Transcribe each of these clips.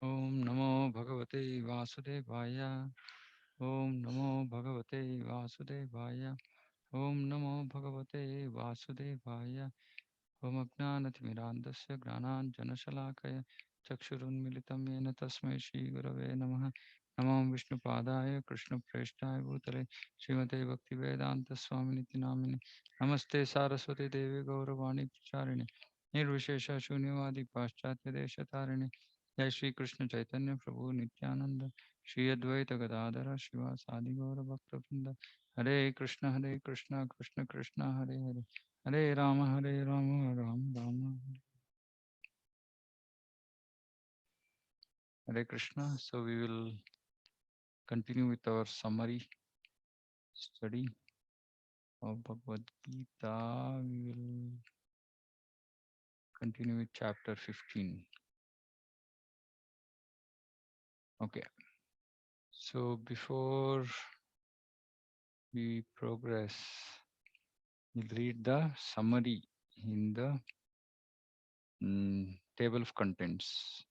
Om Namo Bhagavate Vasudevaya. Om Namo Bhagavate Vasudevaya. Om Namo Bhagavate Vasudevaya. Om Ajnanathmirandasya Gnananjanashalakaya Chakshurunmilitam Yena Tasmai Shri Gurave Namaha. Namo Vishnupadaya Krishna Preshtaya Bhutale Srimate Bhaktivedanta Swaminiti Namine. Namaste Saraswati Devi Gauravani Pracharini Nirvishesha Shunyavadi Paschatya Deshatarine. Jai Shri Krishna Chaitanya Prabhu Nityananda Shri Advaita Gadadara Shiva Sadi Gaura Bhakta Hare Krishna Krishna Krishna Hare Hare Hare Rama Rama Rama. Hare Krishna. So we will continue with our summary study of Bhagavad Gita. We will continue with chapter 15. Okay. So before we progress, we'll read the summary in the table of contents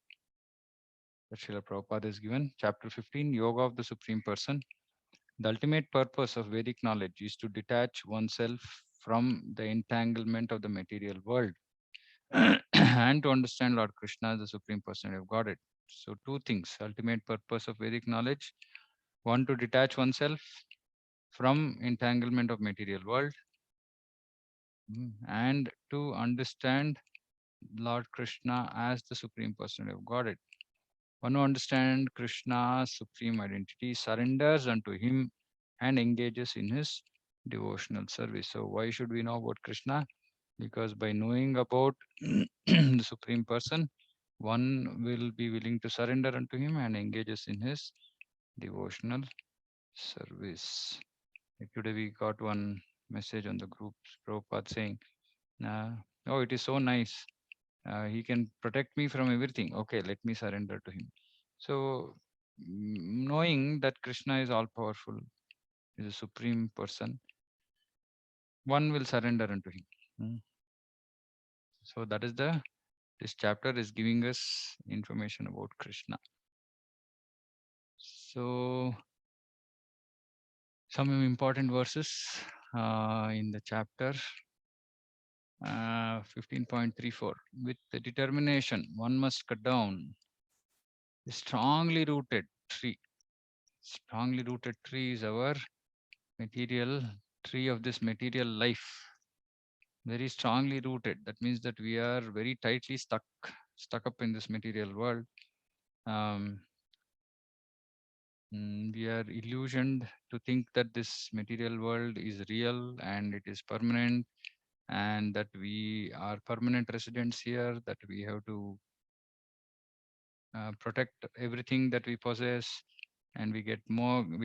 that Srila Prabhupada has given. Chapter 15, Yoga of the Supreme Person. The ultimate purpose of Vedic knowledge is to detach oneself from the entanglement of the material world and to understand Lord Krishna as the Supreme Personality of Godhead. So two things, ultimate purpose of Vedic knowledge. One, to detach oneself from entanglement of material world and to understand Lord Krishna as the Supreme Personality of Godhead. One who understands Krishna's supreme identity surrenders unto him and engages in his devotional service. So why should we know about Krishna? Because by knowing about the Supreme Person, one will be willing to surrender unto him and engages in his devotional service. Like today we got one message on the group, Prabhupada saying, oh, it is so nice. He can protect me from everything. Okay, let me surrender to him. So knowing that Krishna is all powerful, is a supreme person, one will surrender unto him. So that is this chapter is giving us information about Krishna. So some important verses in the chapter 15.34. With the determination, one must cut down a strongly rooted tree. Strongly rooted tree is our material tree of this material life. Very strongly rooted. That means that we are very tightly stuck up in this material world. We are illusioned to think that this material world is real and it is permanent, and that we are permanent residents here, that we have to protect everything that we possess, and we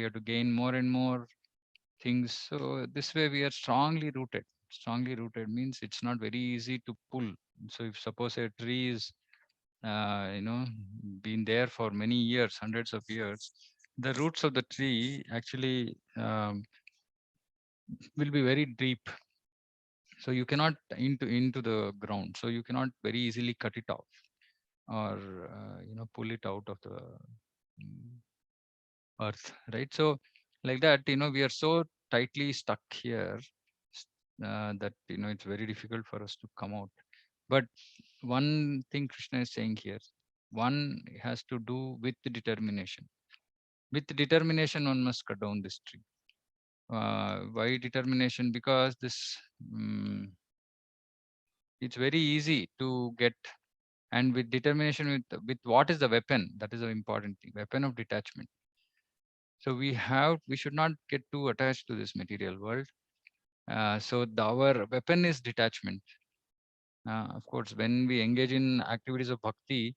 have to gain more and more things. So this way we are strongly rooted. Strongly rooted means it's not very easy to pull. So if suppose a tree is been there for many years, hundreds of years, the roots of the tree actually will be very deep. So you cannot into the ground. So you cannot very easily cut it off or pull it out of the earth, right? So like that, we are so tightly stuck here that it's very difficult for us to come out. But one thing Krishna is saying here, one has to do with the determination. With determination, one must cut down this tree. Why determination? Because this it's very easy to get, and with determination, with what is the weapon? That is the important thing. Weapon of detachment. So we should not get too attached to this material world. So our weapon is detachment. Of course, when we engage in activities of bhakti,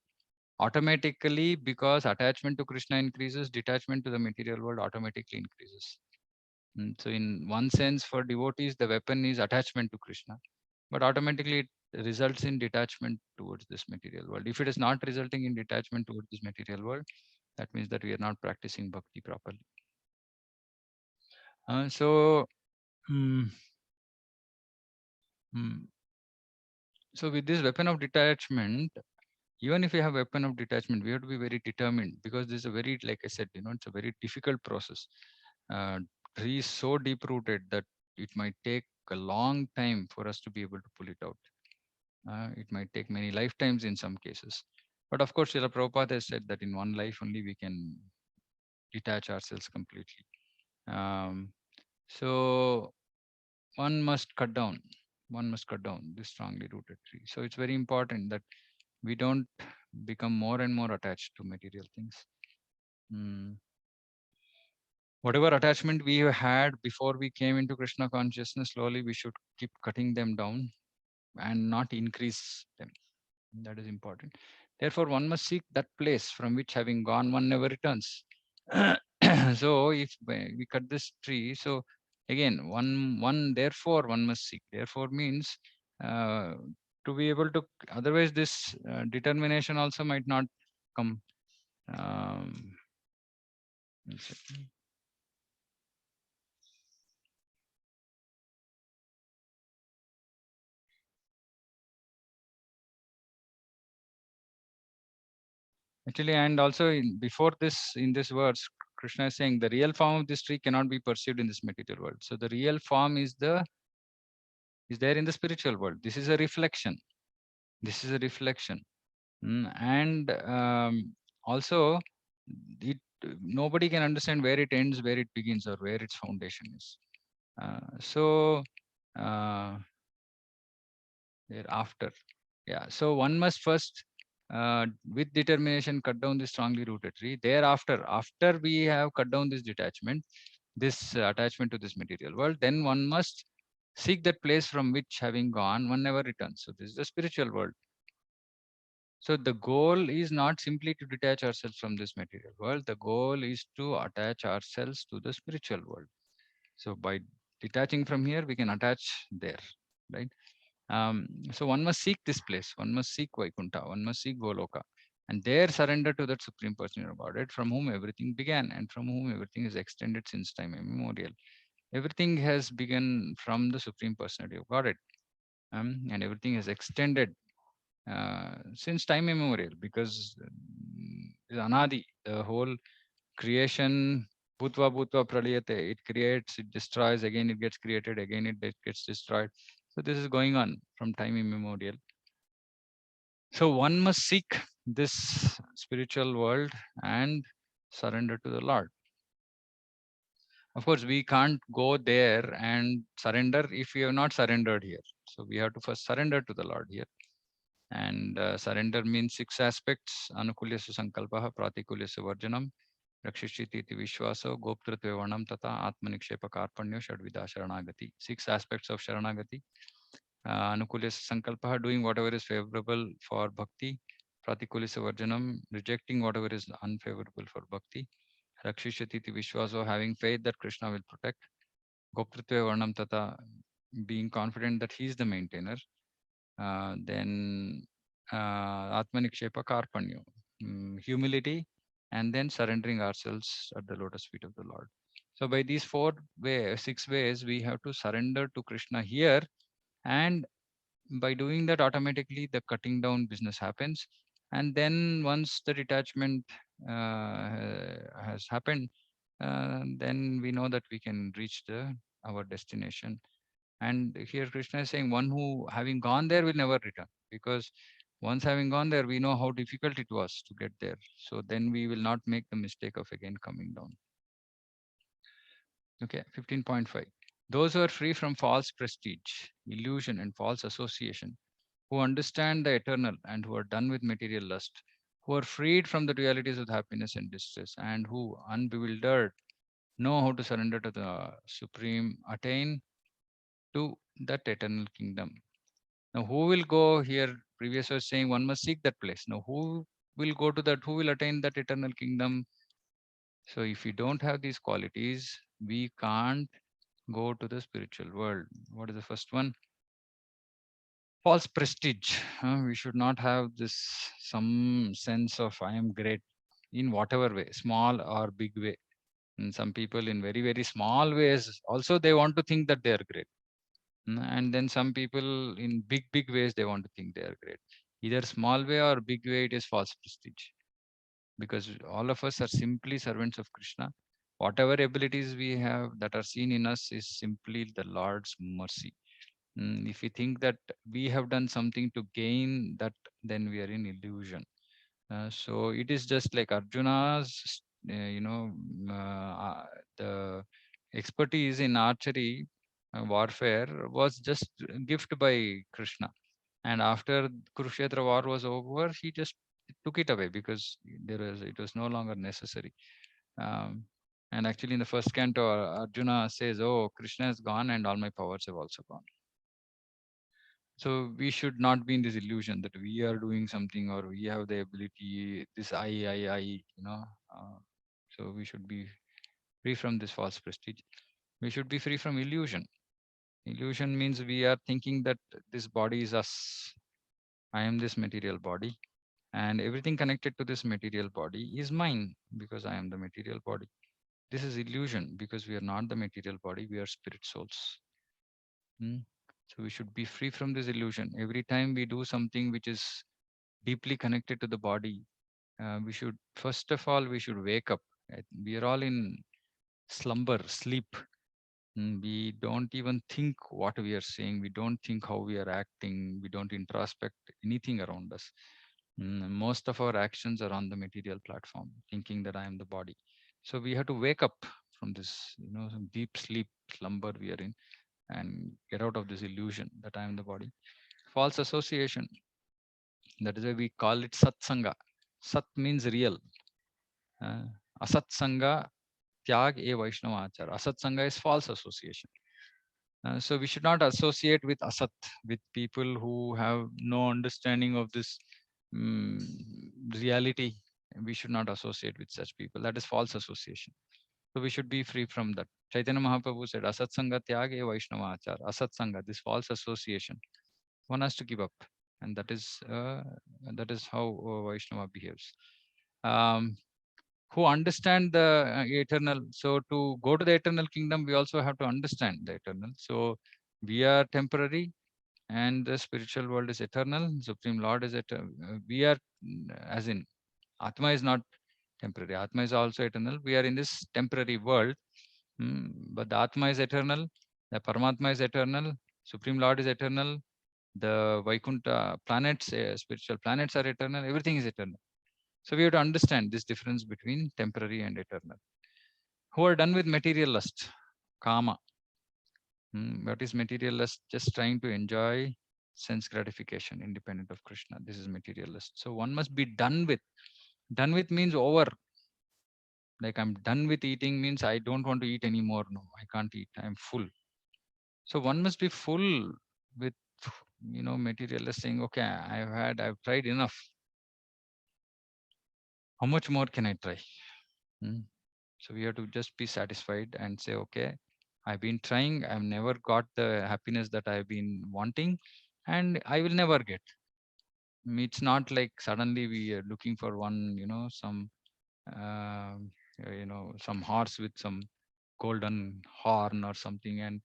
automatically, because attachment to Krishna increases, detachment to the material world automatically increases. So in one sense, for devotees, the weapon is attachment to Krishna, but automatically it results in detachment towards this material world. If it is not resulting in detachment towards this material world, that means that we are not practicing bhakti properly. So with this weapon of detachment, Even if we have weapon of detachment, we have to be very determined, because this is a very, like I said, it's a very difficult process. Uh, Tree is so deep rooted that it might take a long time for us to be able to pull it out. It might take many lifetimes in some cases. But of course, Srila Prabhupada has said that in one life only we can detach ourselves completely. Um, so one must cut down. One must cut down this strongly rooted tree. So it's very important that we don't become more and more attached to material things. Mm. Whatever attachment we had before we came into Krishna consciousness, slowly we should keep cutting them down and not increase them. That is important. Therefore, one must seek that place from which, having gone, one never returns. So, if we cut this tree, so again, therefore, one must seek. Therefore means uh, to be able to. Otherwise, this determination also might not come. Um, Actually, and also before this, in this verse, Krishna is saying the real form of this tree cannot be perceived in this material world. So the real form is there in the spiritual world. This is a reflection. This is a reflection. And also, it nobody can understand where it ends, where it begins, or where its foundation is. So thereafter, yeah. So one must first, with determination, cut down this strongly rooted tree. Thereafter, after we have cut down this detachment, this attachment to this material world, then one must seek that place from which, having gone, one never returns. So this is the spiritual world. So the goal is not simply to detach ourselves from this material world. The goal is to attach ourselves to the spiritual world. So by detaching from here, we can attach there, right? So one must seek this place. One must seek Vaikuntha. One must seek Goloka, and there surrender to that Supreme Personality of Godhead, from whom everything began and from whom everything is extended since time immemorial. Everything has begun from the Supreme Personality of Godhead, and everything has extended since time immemorial, because Anadi, the whole creation, Bhutva Bhutva Praliyate, it creates, it destroys, again it gets created, again it gets destroyed. So this is going on from time immemorial. So one must seek this spiritual world and surrender to the Lord. Of course, we can't go there and surrender if we have not surrendered here. So we have to first surrender to the Lord here. And surrender means 6 aspects: Anukulyasya Sankalpaha, Pratikulyasya Varjanam, Rakshishiti Vishwaso, Goptritve Varnam, Tata Atmanikshepa Karpanyo, Shadvida Sharanagati. 6 aspects of Sharanagati. Anukulyasya Sankalpaha, doing whatever is favorable for bhakti. Pratikulyasya Varjanam, rejecting whatever is unfavorable for bhakti. Rakshishiti Vishwaso, having faith that Krishna will protect. Goptritve Varnam Tata, being confident that he is the maintainer. Then Atmanikshepa Karpanyo, humility, and then surrendering ourselves at the lotus feet of the Lord. So by these 6 ways, we have to surrender to Krishna here, and by doing that, automatically the cutting down business happens. And then once the detachment has happened, then we know that we can reach our destination. And here Krishna is saying, one who having gone there will never return, because once having gone there, we know how difficult it was to get there. So then we will not make the mistake of again coming down. Okay, 15.5. Those who are free from false prestige, illusion, and false association, who understand the eternal and who are done with material lust, who are freed from the realities of happiness and distress, and who, unbewildered, know how to surrender to the Supreme, attain to that eternal kingdom. Now, who will go here? Previous was saying one must seek that place. Now, who will go to that? Who will attain that eternal kingdom? So, if we don't have these qualities, we can't go to the spiritual world. What is the first one? False prestige. We should not have this some sense of I am great in whatever way, small or big way. And some people in very, very small ways also they want to think that they are great. And then some people in big, big ways they want to think they are great. Either small way or big way, it is false prestige, because all of us are simply servants of Krishna. Whatever abilities we have that are seen in us is simply the Lord's mercy. If we think that we have done something to gain that, then we are in illusion. So it is just like Arjuna's, the expertise in archery warfare was just gift by Krishna. And after Kurukshetra war was over, he just took it away because it was no longer necessary. Um, and actually, in the first canto, Arjuna says, "Oh, Krishna is gone, and all my powers have also gone." So we should not be in this illusion that we are doing something or we have the ability. This I. So we should be free from this false prestige. We should be free from illusion. Illusion means we are thinking that this body is us. I am this material body, and everything connected to this material body is mine because I am the material body. This is illusion because we are not the material body, we are spirit souls. Hmm? So we should be free from this illusion. Every time we do something which is deeply connected to the body, we should, first of all, we should wake up. We are all in slumber, sleep. We don't even think what we are saying. We don't think how we are acting. We don't introspect anything around us. Most of our actions are on the material platform, thinking that I am the body. So we have to wake up from this, some deep sleep, slumber we are in, and get out of this illusion that I am the body. False association. That is why we call it satsanga. Sat means real. Uh, Asatsanga tyag e Vaishnava achar. Asatsanga is false association. So we should not associate with asat, with people who have no understanding of this um, reality. We should not associate with such people. That is false association. So we should be free from that. Chaitanya Mahaprabhu said, Asat Sanga Tyage Vaishnava Achar. Asat Sanga, this false association, one has to give up. And that is how Vaishnava behaves. Um, who understand the eternal. So to go to the eternal kingdom, we also have to understand the eternal. So we are temporary and the spiritual world is eternal. Supreme Lord is eternal. We are, as in, Atma is not temporary. Atma is also eternal. We are in this temporary world, but the Atma is eternal. The Paramatma is eternal. Supreme Lord is eternal. The Vaikuntha planets, spiritual planets are eternal. Everything is eternal. So we have to understand this difference between temporary and eternal. Who are done with material lust, kama. What is material lust? Just trying to enjoy sense gratification independent of Krishna. This is material lust. So one must be done with. Done with means over. Like I'm done with eating means I don't want to eat anymore. No, I can't eat. I'm full. So one must be full with, materialist saying, okay, I've tried enough. How much more can I try? So we have to just be satisfied and say, okay, I've been trying. I've never got the happiness that I've been wanting, and I will never get. It's not like suddenly we are looking for one, some horse with some golden horn or something, and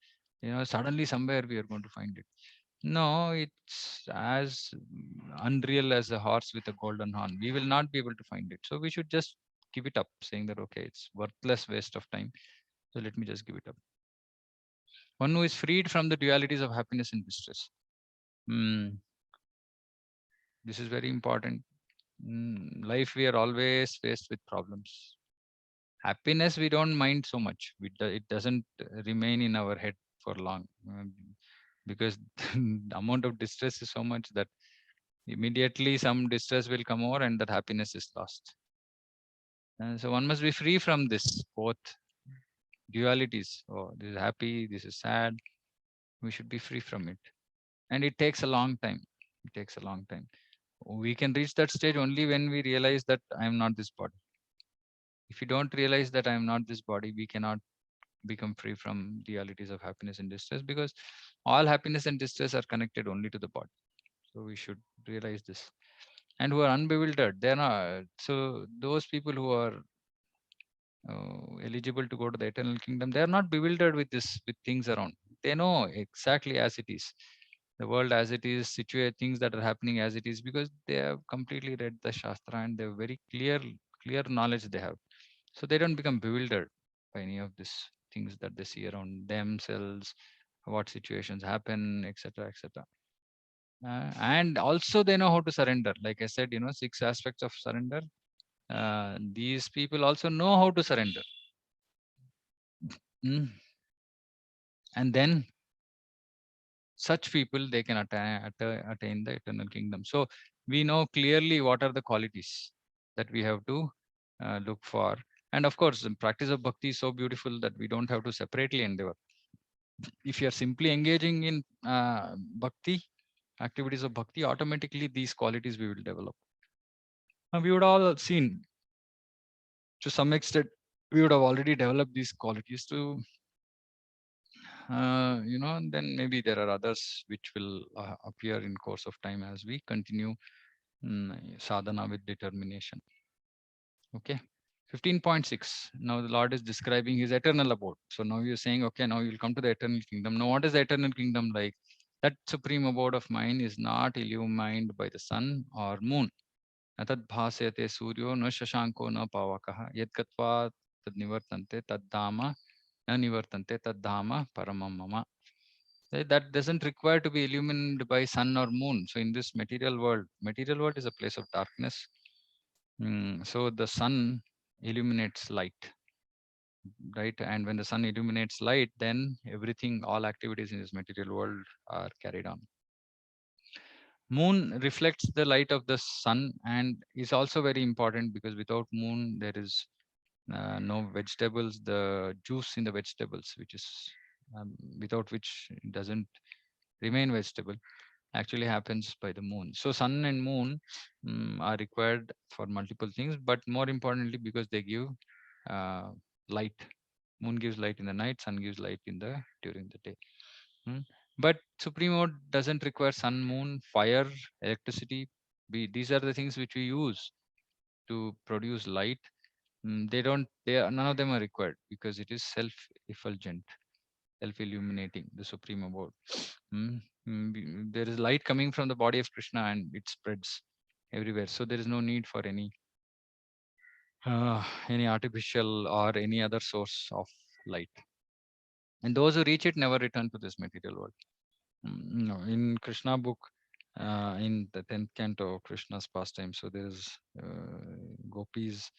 suddenly somewhere we are going to find it. No, it's as unreal as a horse with a golden horn. We will not be able to find it. So we should just give it up, saying that, okay, it's worthless waste of time. So let me just give it up. One who is freed from the dualities of happiness and distress. This is very important. Life, we are always faced with problems. Happiness, we don't mind so much. It doesn't remain in our head for long, because the amount of distress is so much that immediately some distress will come over and that happiness is lost. And so one must be free from this both dualities. Oh, this is happy, this is sad. We should be free from it. And it takes a long time. It takes a long time. We can reach that stage only when we realize that I am not this body. If you don't realize that I am not this body, we cannot become free from dualities of happiness and distress, because all happiness and distress are connected only to the body. So we should realize this. And who are unbewildered, they're not. So those people who are eligible to go to the eternal kingdom, they are not bewildered with things around. They know exactly as it is. the world as it is, situate things that are happening as it is, because they have completely read the Shastra and they have very clear knowledge they have. So they don't become bewildered by any of these things that they see around themselves, what situations happen, etc., etc. And also they know how to surrender. Like I said, 6 aspects of surrender. These people also know how to surrender. Mm. And then such people, they can attain the eternal kingdom. So we know clearly what are the qualities that we have to look for. And of course, the practice of bhakti is so beautiful that we don't have to separately endeavor. If you are simply engaging in bhakti, activities of bhakti, automatically these qualities we will develop. And we would all seen, to some extent, we would have already developed these qualities to, then maybe there are others which will appear in course of time as we continue sadhana with determination. Okay. 15.6. Now the Lord is describing his eternal abode. So now you're saying, okay, now you'll come to the eternal kingdom. Now, what is the eternal kingdom like? That supreme abode of mine is not illumined by the sun or moon. Atad bhasyate suryo na shashanko na pavakaha yad katva tad nivartante tad dhamma na nivartante tad dhamma paramam mama. That doesn't require to be illumined by sun or moon. So in this material world is a place of darkness. So the sun illuminates light, right? And when the sun illuminates light, then everything, all activities in this material world are carried on. Moon reflects the light of the sun and is also very important, because without moon there is no vegetables, the juice in the vegetables, which is without which it doesn't remain vegetable, actually happens by the moon. So sun and moon are required for multiple things, but more importantly because they give uh, light. Moon gives light in the night, sun gives light in the during the day. Mm. But Supreme doesn't require sun, moon, fire, electricity. These are the things which we use to produce light. They don't. None of them are required, because it is self-effulgent, self-illuminating, the Supreme Abode. There is light coming from the body of Krishna and it spreads everywhere. So there is no need for any artificial or any other source of light. And those who reach it never return to this material world. No, in Krishna book, in the 10th canto, Krishna's pastime. So there's gopis,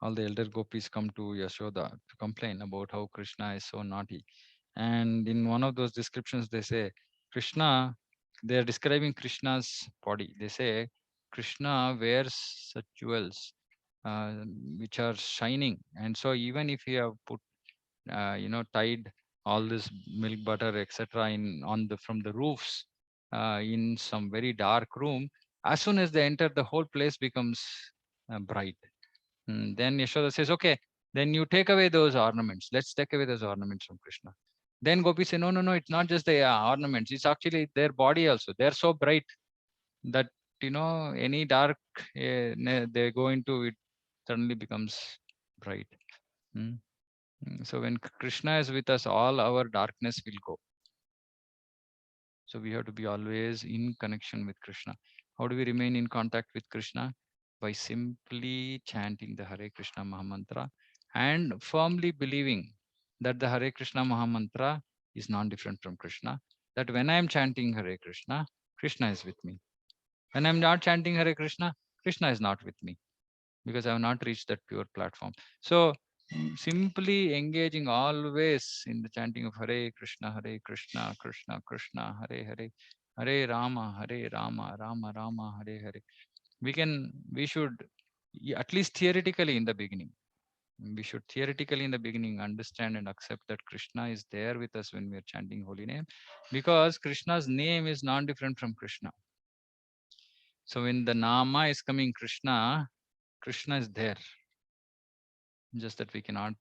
all the elder gopis come to Yashoda to complain about how Krishna is so naughty. And in one of those descriptions, they say, Krishna, they're describing Krishna's body. They say, Krishna wears such jewels uh, which are shining. And so even if you have put, tied all this milk butter, etc., in on the from the roofs in some very dark room, as soon as they enter, the whole place becomes bright. Then Yashoda says, okay, then you take away those ornaments. Let's take away those ornaments from Krishna. Then Gopi say, no, no, no, it's not just the ornaments. It's actually their body also. They're so bright that, any dark they go into, it suddenly becomes bright. Mm. So when Krishna is with us, all our darkness will go. So we have to be always in connection with Krishna. How do we remain in contact with Krishna? By simply chanting the Hare Krishna Mahamantra and firmly believing that the Hare Krishna Mahamantra is non-different from Krishna. That when I am chanting Hare Krishna, Krishna is with me. When I'm not chanting Hare Krishna, Krishna is not with me, because I have not reached that pure platform. So simply engaging always in the chanting of Hare Krishna, Krishna Krishna, Hare Hare, Hare Rama, Rama Rama, Hare Hare. We should, at least theoretically in the beginning, we should theoretically in the beginning understand and accept that Krishna is there with us when we are chanting holy name, because Krishna's name is non-different from Krishna. So when the Nama is coming Krishna, Krishna is there. Just that we cannot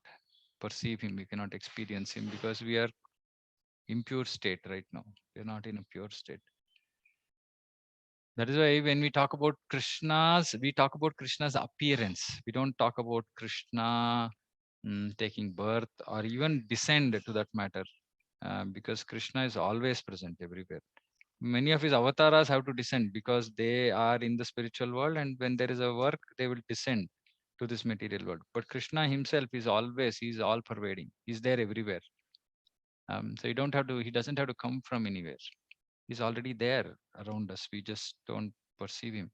perceive him, we cannot experience him, because we are impure state right now. We are not in a pure state. That is why when we talk about we talk about Krishna's appearance. We don't talk about Krishna taking birth or even descend to that matter, because Krishna is always present everywhere. Many of his avatars have to descend because they are in the spiritual world, and when there is a work, they will descend to this material world. But Krishna himself is always, he's all pervading. He's there everywhere. So you don't have to, he doesn't have to come from anywhere. He's already there around us. We just don't perceive him.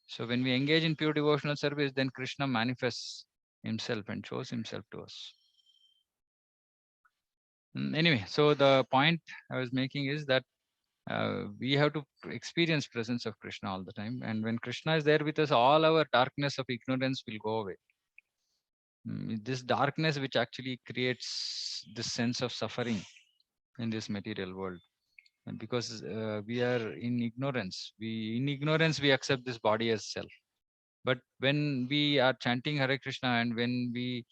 So when we engage in pure devotional service, then Krishna manifests himself and shows himself to us. Anyway, so the point I was making is that we have to experience presence of Krishna all the time. And when Krishna is there with us, all our darkness of ignorance will go away. This darkness which actually creates this sense of suffering in this material world. And because we are in ignorance, we accept this body as self. But when we are chanting Hare Krishna, and when we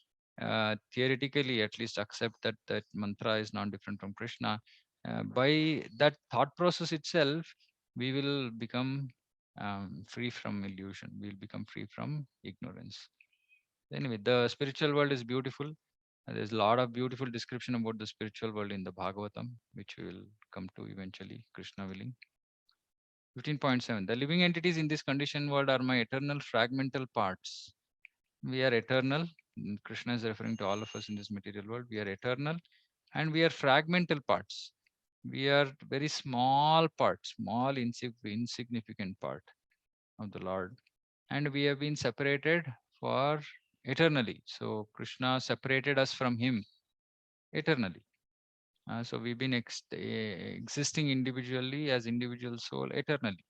theoretically at least accept that that mantra is not different from Krishna, by that thought process itself, we will become free from illusion. We'll become free from ignorance. Anyway, the spiritual world is beautiful. There's a lot of beautiful description about the spiritual world in the Bhagavatam, which we will come to eventually, Krishna willing. 15.7. The living entities in this conditioned world are my eternal fragmental parts. We are eternal. Krishna is referring to all of us in this material world. We are eternal, and we are fragmental parts. We are very small part, small insignificant part of the Lord, and we have been separated for eternally. So Krishna separated us from him eternally. So we've been existing individually as individual soul eternally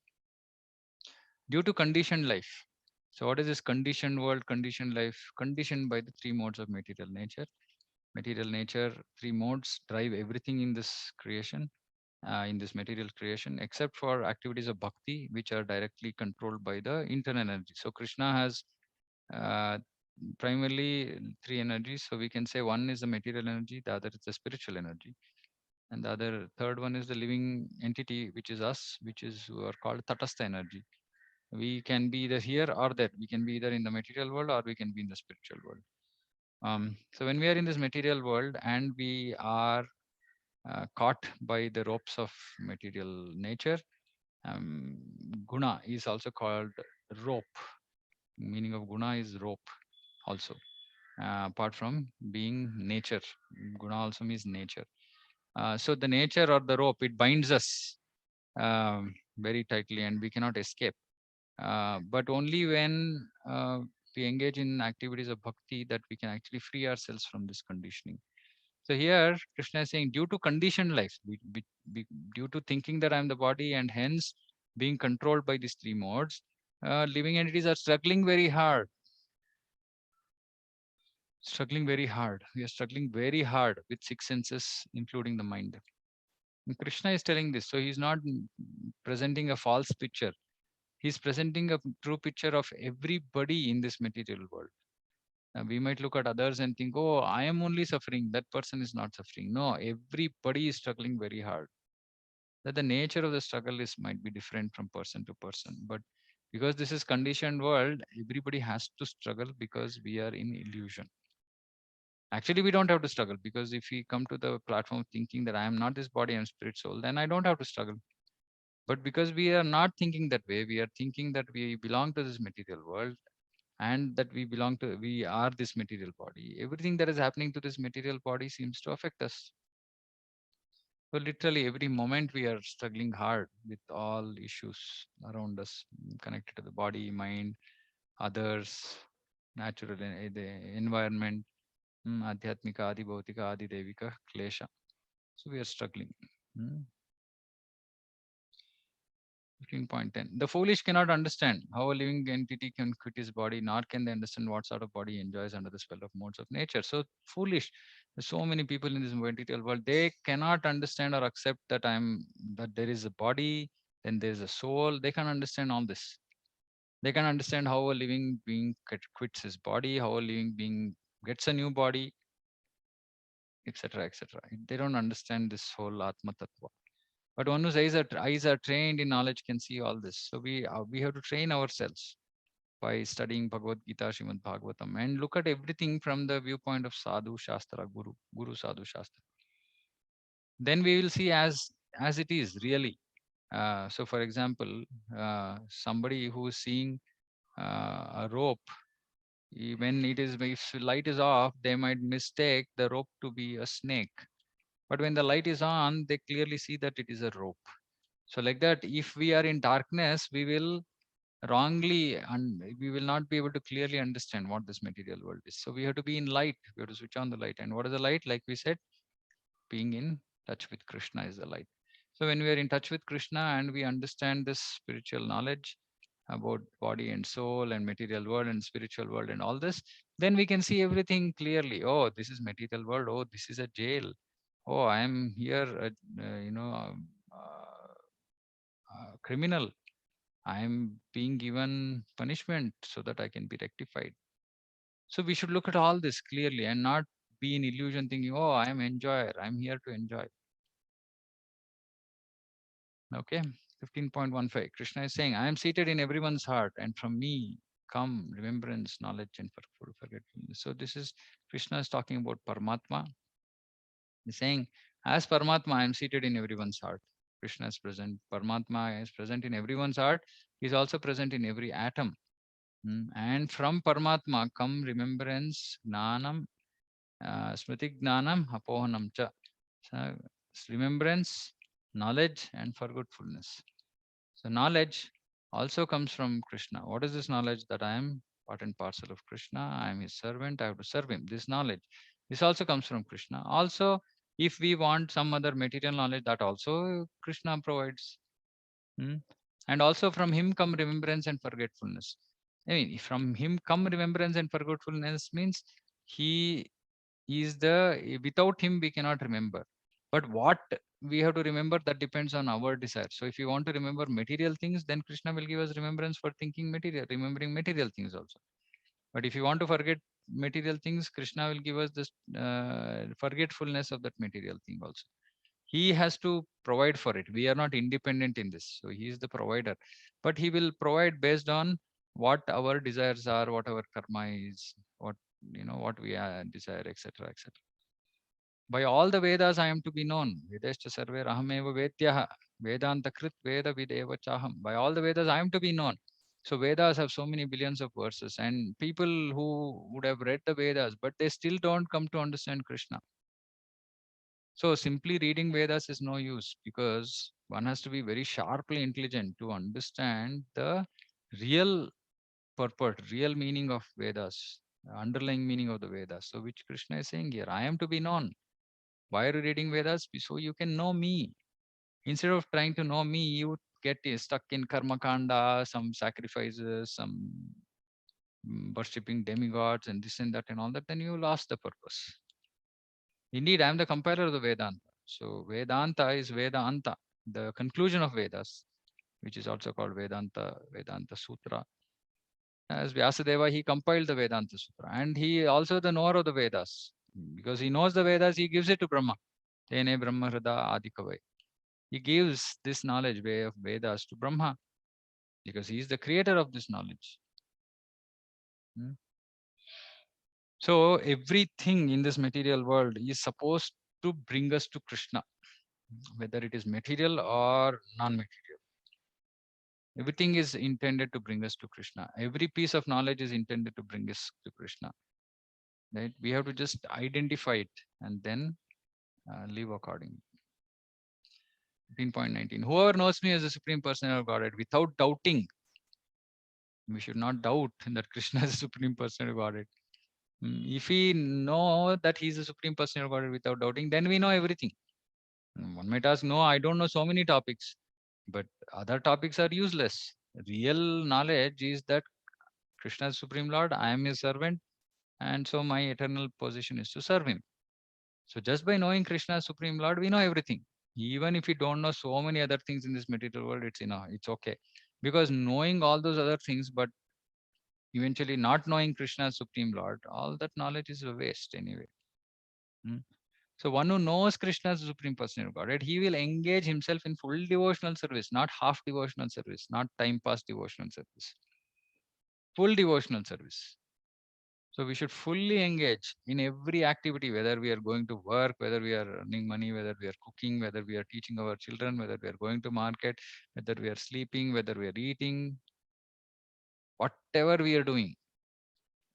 due to conditioned life. So what is this conditioned world, conditioned life? Conditioned by the three modes of material nature. Material nature, three modes drive everything in this creation, in this material creation, except for activities of bhakti, which are directly controlled by the internal energy. So Krishna has uh, primarily three energies. So we can say one is the material energy, the other is the spiritual energy, and the other third one is the living entity, which is us, which is who are called tatastha energy. We can be either here or there. We can be either in the material world or we can be in the spiritual world. So when we are in this material world and we are caught by the ropes of material nature, um, guna is also called rope. Meaning of guna is rope also. Apart from being nature, guna also means nature. So the nature or the rope, it binds us very tightly and we cannot escape. But only when we engage in activities of bhakti that we can actually free ourselves from this conditioning. So here Krishna is saying, due to conditioned life, due to thinking that I am the body and hence being controlled by these three modes, living entities are struggling very hard. Struggling very hard. We are struggling very hard with six senses, including the mind. And Krishna is telling this, so he's not presenting a false picture. He's presenting a true picture of everybody in this material world. We might look at others and think, oh, I am only suffering. That person is not suffering. No, everybody is struggling very hard. That the nature of the struggle is might be different from person to person. But because this is conditioned world, everybody has to struggle because we are in illusion. Actually, we don't have to struggle because if we come to the platform thinking that I am not this body, I am spirit soul, then I don't have to struggle. But because we are not thinking that way, we are thinking that we belong to this material world and that we are this material body. Everything that is happening to this material body seems to affect us. So literally every moment we are struggling hard with all issues around us connected to the body, mind, others, natural, the environment, adhyatmika, adi bhautika, adi devika, klesha. So we are struggling. 15.10. The foolish cannot understand how a living entity can quit his body, nor can they understand what sort of body he enjoys under the spell of modes of nature. So foolish. There's so many people in this material world, they cannot understand or accept that there is a body, then there's a soul. They can understand all this. They can understand how a living being quits his body, how a living being gets a new body, etc. etc. They don't understand this whole Atma Tattva. But one whose eyes are trained in knowledge can see all this. So we have to train ourselves by studying Bhagavad Gita, Srimad Bhagavatam, and look at everything from the viewpoint of Sadhu Shastra, Guru Sadhu Shastra. Then we will see as it is really. So, for example, somebody who is seeing a rope, when it is if light is off, they might mistake the rope to be a snake. But when the light is on, they clearly see that it is a rope. So, like that, if we are in darkness, we will wrongly and we will not be able to clearly understand what this material world is. So we have to be in light. We have to switch on the light. And what is the light? Like we said, being in touch with Krishna is the light. So when we are in touch with Krishna and we understand this spiritual knowledge about body and soul and material world and spiritual world and all this, then we can see everything clearly. Oh, this is material world. Oh, this is a jail. Oh, I am here, criminal. I am being given punishment so that I can be rectified. So we should look at all this clearly and not be in illusion thinking, oh, I am enjoyer. I'm here to enjoy. Okay. 15.15. Krishna is saying, I am seated in everyone's heart, and from me come remembrance, knowledge, and forgetfulness. So this is Krishna is talking about Paramatma. He's saying, as Paramatma, I am seated in everyone's heart. Krishna is present. Paramatma is present in everyone's heart. He's also present in every atom. And from Paramatma come remembrance, Gnanam, Smriti Gnanam, Apohanam cha. So, remembrance, knowledge, and forgetfulness. So knowledge also comes from Krishna. What is this knowledge? That I am part and parcel of Krishna. I am his servant. I have to serve him. This knowledge. This also comes from Krishna. Also, if we want some other material knowledge, that also Krishna provides. Hmm? And also from him come remembrance and forgetfulness. I mean, from him come remembrance and forgetfulness means he is the, without him we cannot remember. But what we have to remember, that depends on our desire. So if you want to remember material things, then Krishna will give us remembrance for thinking material, remembering material things also. But if you want to forget material things, Krishna will give us this forgetfulness of that material thing also. He has to provide for it. We are not independent in this. So he is the provider, but he will provide based on what our desires are, what our karma is, what what we desire, etc., etc. By all the Vedas, I am to be known. Vedascha sarve rahameva vedyah. Vedanta krit veda videva chaham. By all the Vedas, I am to be known. So Vedas have so many billions of verses, and people who would have read the Vedas, but they still don't come to understand Krishna. So simply reading Vedas is no use, because one has to be very sharply intelligent to understand the real purport, real meaning of Vedas, underlying meaning of the Vedas. So which Krishna is saying here, I am to be known. Why are you reading Vedas? So you can know me. Instead of trying to know me, you get stuck in karma kanda, some sacrifices, some worshipping demigods and this and that and all that, then you lost the purpose. Indeed, I am the compiler of the Vedanta. So Vedanta is Vedanta, the conclusion of Vedas, which is also called Vedanta Sutra. As Vyasadeva, he compiled the Vedanta Sutra, and he also the knower of the Vedas. Because he knows the Vedas, he gives it to Brahma. Tene Brahma Hrida Adikavai. He gives this knowledge way of Vedas to Brahma, because he is the creator of this knowledge. Hmm. So everything in this material world is supposed to bring us to Krishna, whether it is material or non-material. Everything is intended to bring us to Krishna. Every piece of knowledge is intended to bring us to Krishna. Right? We have to just identify it and then live accordingly. 15.19. Whoever knows me as the Supreme Person of Godhead without doubting, we should not doubt that Krishna is the Supreme Person of Godhead. If we know that he is the Supreme Person of Godhead without doubting, then we know everything. One might ask, no, I don't know so many topics, but other topics are useless. Real knowledge is that Krishna is Supreme Lord, I am his servant, and so my eternal position is to serve him. So just by knowing Krishna as Supreme Lord, we know everything. Even if we don't know so many other things in this material world, it's okay. Because knowing all those other things, but eventually not knowing Krishna as Supreme Lord, all that knowledge is a waste anyway. Hmm. So one who knows Krishna as the Supreme Person of Godhead, he will engage himself in full devotional service, not half devotional service, not time pass devotional service, full devotional service. So we should fully engage in every activity, whether we are going to work, whether we are earning money, whether we are cooking, whether we are teaching our children, whether we are going to market, whether we are sleeping, whether we are eating, whatever we are doing,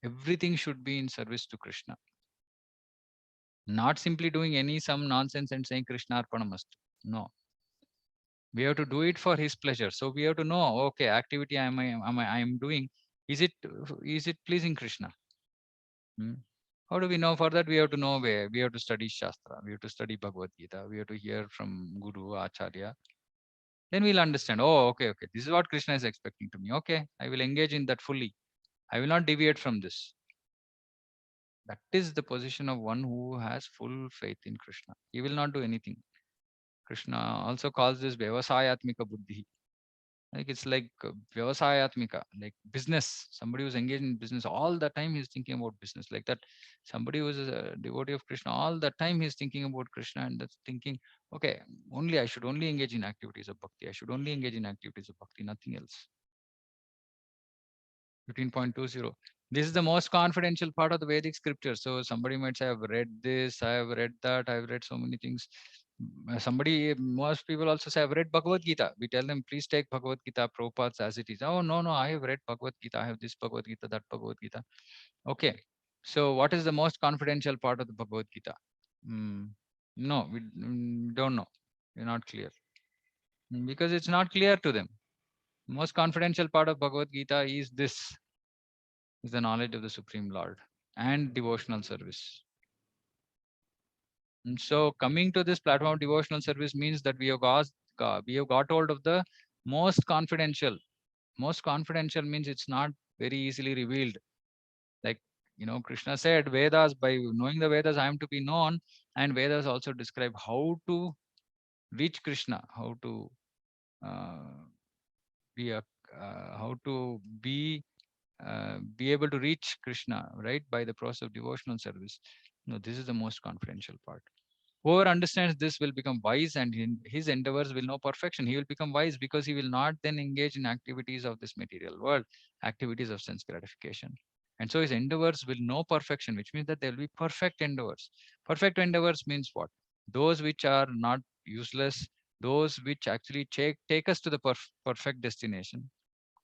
everything should be in service to Krishna. Not simply doing any some nonsense and saying Krishna Arpanamastu. No. We have to do it for his pleasure. So we have to know, okay, activity I am doing, is it pleasing Krishna? Hmm? How do we know? For that we have to know where we have to study Shastra, we have to study Bhagavad Gita, we have to hear from Guru, Acharya. Then we'll understand, oh, okay, this is what Krishna is expecting to me. Okay, I will engage in that fully. I will not deviate from this. That is the position of one who has full faith in Krishna. He will not do anything. Krishna also calls this Vyavasayatmika Buddhi. Like it's like Vyavasayatmika, like business. Somebody who's engaged in business all the time, he's thinking about business. Like that, somebody who's a devotee of Krishna all the time, he's thinking about Krishna, and that's thinking, okay, only I should only engage in activities of bhakti. I should only engage in activities of bhakti, nothing else. 15.20. This is the most confidential part of the Vedic scripture. So somebody might say, I've read this, I have read that, I've read so many things. Most people also say, I've read Bhagavad Gita. We tell them, please take Bhagavad Gita, Prabhupada's as it is. Oh, no, I have read Bhagavad Gita. I have this Bhagavad Gita, that Bhagavad Gita. Okay. So what is the most confidential part of the Bhagavad Gita? No, we don't know. We're not clear. Because it's not clear to them. Most confidential part of Bhagavad Gita is the knowledge of the Supreme Lord and devotional service. And so coming to this platform of devotional service means that we have got hold of the most confidential. Most confidential means it's not very easily revealed. Like, Krishna said, Vedas, by knowing the Vedas, I am to be known. And Vedas also describe how to reach Krishna, uh, be a, how to be able to reach Krishna, right, by the process of devotional service. No, this is the most confidential part. Whoever understands this will become wise, and in his endeavors will know perfection. He will become wise because he will not then engage in activities of this material world, activities of sense gratification. And so his endeavors will know perfection, which means that there will be perfect endeavors. Perfect endeavors means what? Those which are not useless, those which actually take us to the perfect destination,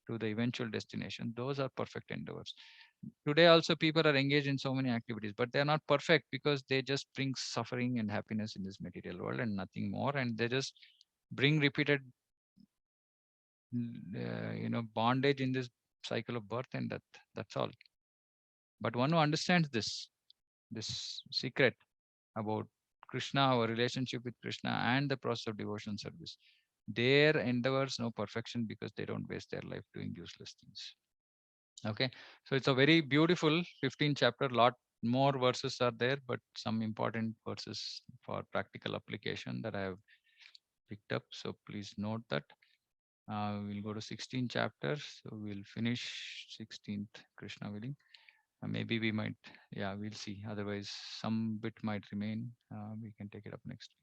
to the eventual destination. Those are perfect endeavors. Today also people are engaged in so many activities, but they are not perfect because they just bring suffering and happiness in this material world and nothing more. And they just bring repeated, bondage in this cycle of birth and death. That's all. But one who understands this secret about Krishna, our relationship with Krishna, and the process of devotion service, their endeavors know perfection because they don't waste their life doing useless things. Okay, so it's a very beautiful 15 chapter. Lot more verses are there, but some important verses for practical application that I have picked up. So please note that. We'll go to 16 chapters. So we'll finish 16th, Krishna willing. Maybe we might, yeah, we'll see. Otherwise, some bit might remain. We can take it up next week.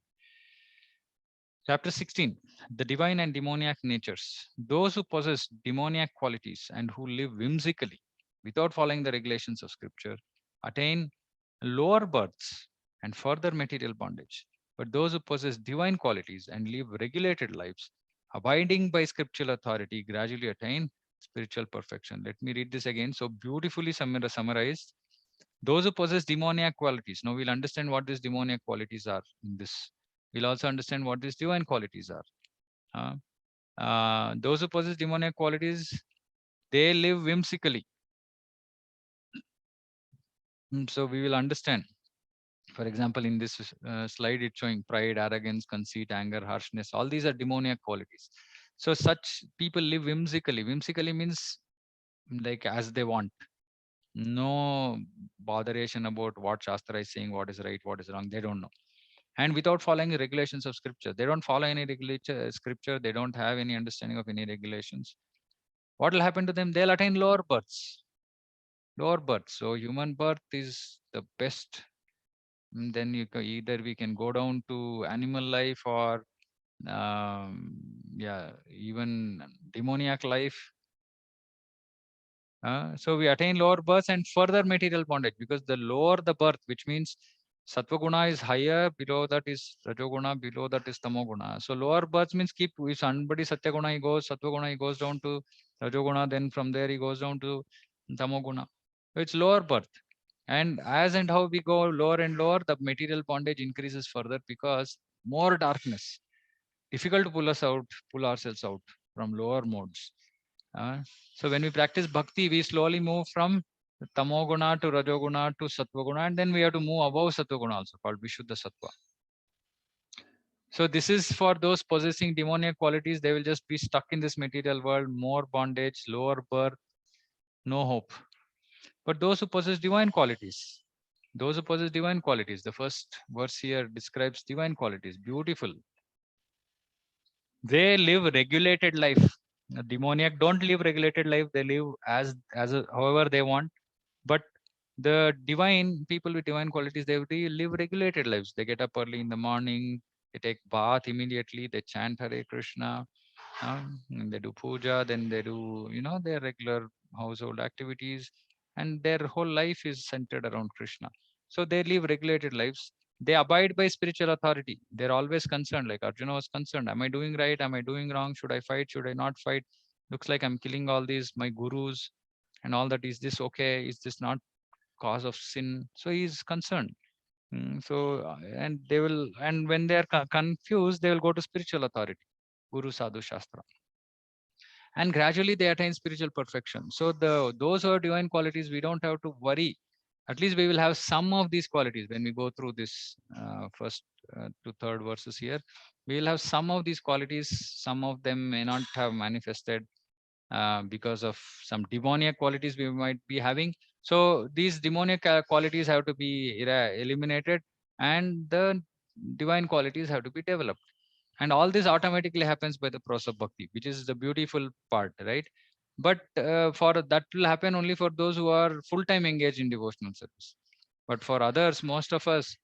Chapter 16, the divine and demoniac natures. Those who possess demoniac qualities and who live whimsically without following the regulations of scripture attain lower births and further material bondage. But those who possess divine qualities and live regulated lives, abiding by scriptural authority, gradually attain spiritual perfection. Let me read this again. So beautifully summarized. Those who possess demoniac qualities. Now we'll understand what these demoniac qualities are in this. We'll also understand what these divine qualities are. Those who possess demoniac qualities, they live whimsically. So we will understand. For example, in this slide, it's showing pride, arrogance, conceit, anger, harshness. All these are demoniac qualities. So such people live whimsically. Whimsically means like as they want. No botheration about what Shastra is saying, what is right, what is wrong. They don't know. And without following the regulations of scripture, they don't follow any scripture. They don't have any understanding of any regulations. What will happen to them? They'll attain lower births. Lower birth. So human birth is the best. Then either we can go down to animal life or yeah, even demoniac life. So we attain lower births and further material bondage, because the lower the birth, which means Sattva guna is higher, below that is Rajoguna, below that is Tamoguna. So lower births means keep, if somebody Satya guna, he goes, Sattva guna, he goes down to Rajoguna, then from there he goes down to Tamoguna. So it's lower birth. And as and how we go lower and lower, the material bondage increases further, because more darkness, difficult to pull us out, pull ourselves out from lower modes. Uh, so when we practice bhakti, we slowly move from tamoguna to rajoguna to sattvaguna, and then we have to move above sattvaguna also, called Vishuddha Sattva. So this is for those possessing demoniac qualities. They will just be stuck in this material world, more bondage, lower birth, no hope. But those who possess divine qualities, the first verse here describes divine qualities, beautiful. They live regulated life. The demoniac don't live regulated life. They live however they want. But the divine people with divine qualities, they live regulated lives. They get up early in the morning, they take bath immediately, they chant Hare Krishna, and they do puja, then they do, their regular household activities, and their whole life is centered around Krishna. So they live regulated lives. They abide by spiritual authority. They're always concerned, like Arjuna was concerned. Am I doing right? Am I doing wrong? Should I fight? Should I not fight? Looks like I'm killing all these, my gurus and all that. Is this okay? Is this not cause of sin? So he's concerned. And they will, and when they are confused, they will go to spiritual authority, Guru, Sadhu, Shastra, and gradually they attain spiritual perfection. So those who have divine qualities, we don't have to worry. At least we will have some of these qualities when we go through this first to third verses here. We will have some of these qualities. Some of them may not have manifested because of some demoniac qualities we might be having. So these demoniac qualities have to be eliminated, and the divine qualities have to be developed. And all this automatically happens by the process of bhakti, which is the beautiful part, right? But for that will happen only for those who are full-time engaged in devotional service. But for others, most of us,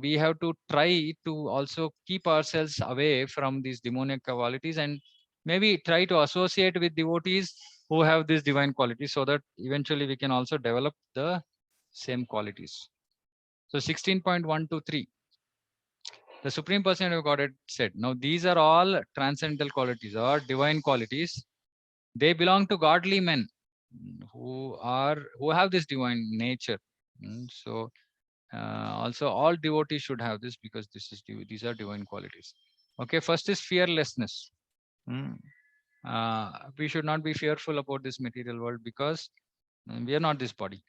we have to try to also keep ourselves away from these demonic qualities, and maybe try to associate with devotees who have these divine qualities, so that eventually we can also develop the same qualities. So 16.123, the Supreme Personality of Godhead said, now these are all transcendental qualities or divine qualities. They belong to godly men who have this divine nature. So also all devotees should have this, because these are divine qualities. Okay, first is fearlessness. We should not be fearful about this material world, because we are not this body.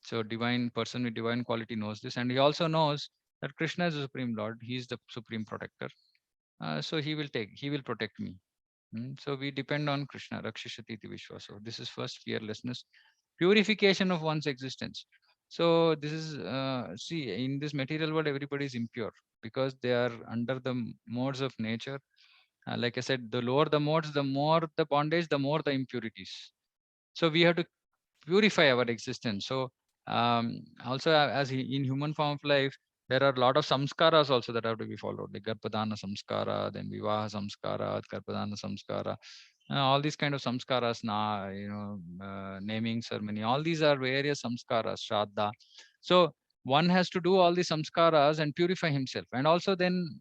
So divine person with divine quality knows this, and he also knows that Krishna is the Supreme Lord. He is the supreme protector. So he will protect me. So we depend on Krishna. Rakshishati iti Vishwaso. This is first fearlessness, purification of one's existence. So this is see, in this material world, everybody is impure, because they are under the modes of nature. Like I said, the lower the modes, the more the bondage, the more the impurities. So we have to purify our existence. So also as in human form of life, there are a lot of samskaras also that have to be followed, like Garbhadana samskara, then Vivaha samskara, Garbhadana samskara, all these kind of samskaras, naming ceremony, all these are various samskaras, Shraddha. So one has to do all these samskaras and purify himself. And also then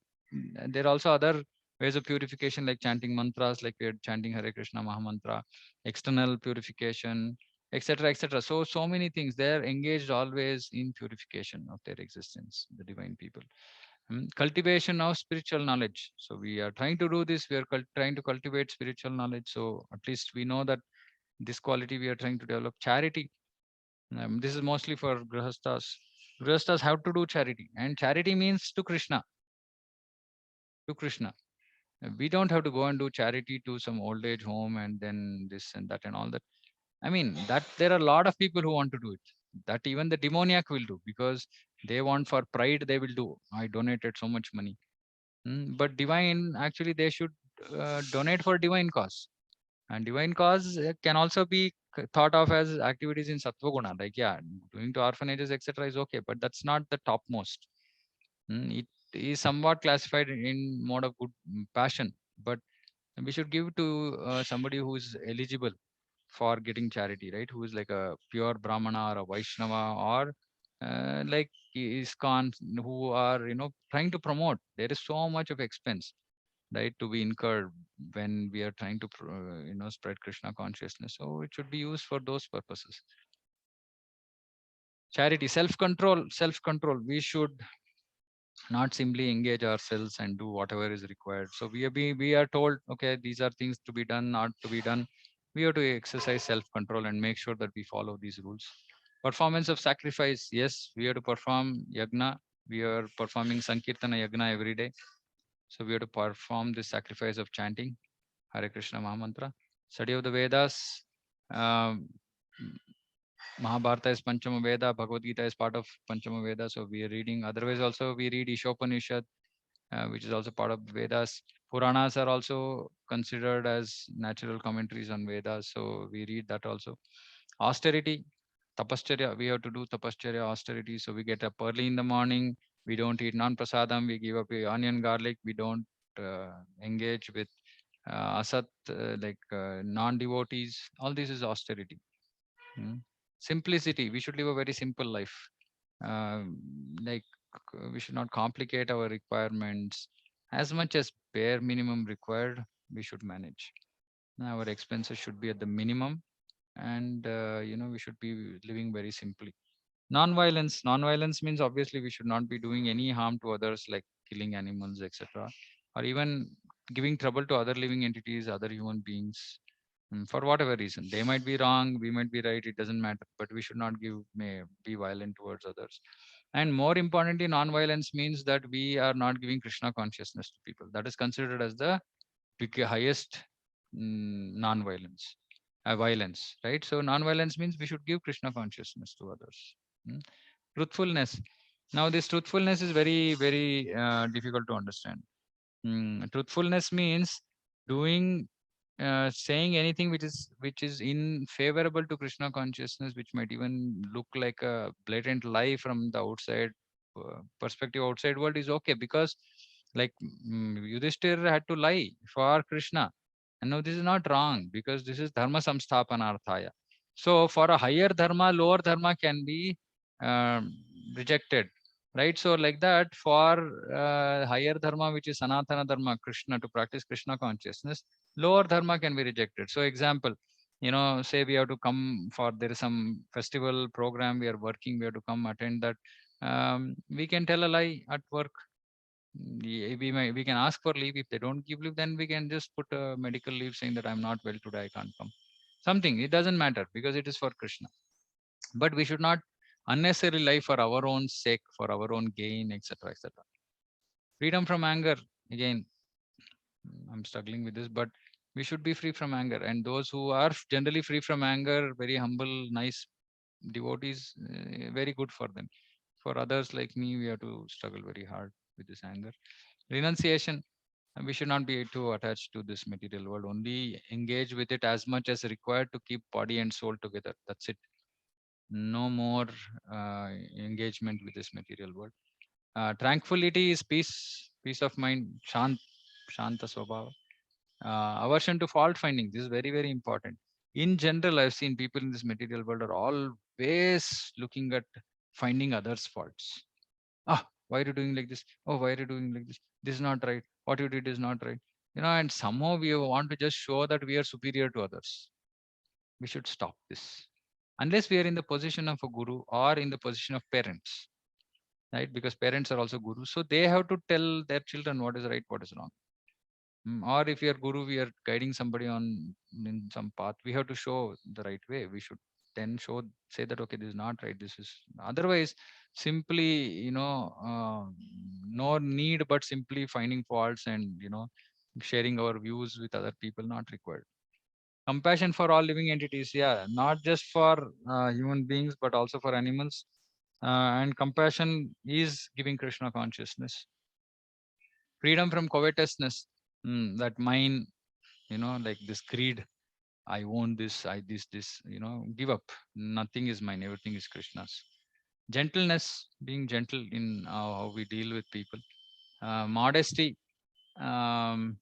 there are also other ways of purification, like chanting mantras, like we're chanting Hare Krishna Mahamantra, external purification, etc., etc. So many things. They're engaged always in purification of their existence, the divine people. Cultivation of spiritual knowledge. So we are trying to do this. We are trying to cultivate spiritual knowledge. So at least we know that this quality we are trying to develop. Charity. This is mostly for grihasthas. Grihasthas have to do charity, and charity means to Krishna. To Krishna. We don't have to go and do charity to some old age home and then this and that and all that. I mean, that there are a lot of people who want to do it. That even the demoniac will do, because they want for pride. They will do. I donated so much money. But divine, actually, they should donate for divine cause. And divine cause can also be thought of as activities in Sattva Guna. Like, yeah, doing to orphanages, etc. is okay, but that's not the topmost. It is somewhat classified in mode of good passion, but we should give to somebody who is eligible for getting charity, right? Who is like a pure Brahmana or a Vaishnava or like ISKCON, who are, trying to promote. There is so much of expense, right, to be incurred when we are trying to, spread Krishna consciousness. So it should be used for those purposes. Charity, self-control. We should not simply engage ourselves and do whatever is required. So we are told, okay, these are things to be done, not to be done. We have to exercise self-control and make sure that we follow these rules. Performance of sacrifice. Yes, we have to perform yagna. We are performing Sankirtana yagna every day. So we have to perform this sacrifice of chanting Hare Krishna Mahamantra. Study of the Vedas. Um, Mahabharata is Panchama Veda. Bhagavad Gita is part of Panchama Veda. So we are reading. Otherwise, also we read Ishopanishad, which is also part of Vedas. Puranas are also considered as natural commentaries on Vedas. So we read that also. Austerity, tapascharya. We have to do tapascharya, austerity. So we get up early in the morning. We don't eat non-prasadam. We give up onion, garlic. We don't engage with asat, like non-devotees. All this is austerity. Simplicity. We should live a very simple life. Like we should not complicate our requirements. As much as bare minimum required, we should manage. Our expenses should be at the minimum, and we should be living very simply. Non-violence. Non-violence means obviously we should not be doing any harm to others, like killing animals, etc., or even giving trouble to other living entities, other human beings, for whatever reason. They might be wrong, we might be right, it doesn't matter, but we should not may be violent towards others. And more importantly, non-violence means that we are not giving Krishna consciousness to people. That is considered as the highest non-violence, violence, right? So non-violence means we should give Krishna consciousness to others. Mm. Truthfulness. Now this truthfulness is very, very difficult to understand. Truthfulness means doing, saying anything which is in favorable to Krishna consciousness, which might even look like a blatant lie from the outside perspective. Outside world is okay, because like Yudhishthir had to lie for Krishna, and now this is not wrong, because this is dharma samsthapanarthaya. So for a higher dharma, lower dharma can be um, rejected, right? So like that, for higher dharma, which is Sanatana Dharma, Krishna, to practice Krishna consciousness, lower dharma can be rejected. So example, say we have to come for, there is some festival program we are working, we have to come attend that. We can tell a lie at work. We can ask for leave. If they don't give leave, then we can just put a medical leave saying that I'm not well today, I can't come. Something, it doesn't matter, because it is for Krishna. But we should not unnecessarily lie for our own sake, for our own gain, etc., etc. Freedom from anger. Again, I'm struggling with this, but we should be free from anger. And those who are generally free from anger, very humble, nice devotees, very good for them. For others like me, we have to struggle very hard with this anger. Renunciation. We should not be too attached to this material world. Only engage with it as much as required to keep body and soul together. That's it. No more engagement with this material world. Tranquility is peace of mind, shanta swabhava. Aversion to fault finding. This is very, very important. In general, I've seen people in this material world are always looking at finding others' faults. Why are you doing like this? Oh, why are you doing like this? This is not right. What you did is not right. And somehow we want to just show that we are superior to others. We should stop this. Unless we are in the position of a guru or in the position of parents, right? Because parents are also gurus. So they have to tell their children what is right, what is wrong. Or if you are guru, we are guiding somebody on in some path, we have to show the right way. We should then say that, okay, this is not right, this is. Otherwise, simply, no need, but simply finding faults and sharing our views with other people, not required. Compassion for all living entities. Yeah, not just for human beings, but also for animals. And compassion is giving Krishna consciousness. Freedom from covetousness. That mine, like this greed. I own this, this, give up. Nothing is mine, everything is Krishna's. Gentleness, being gentle in how we deal with people. Modesty. Um,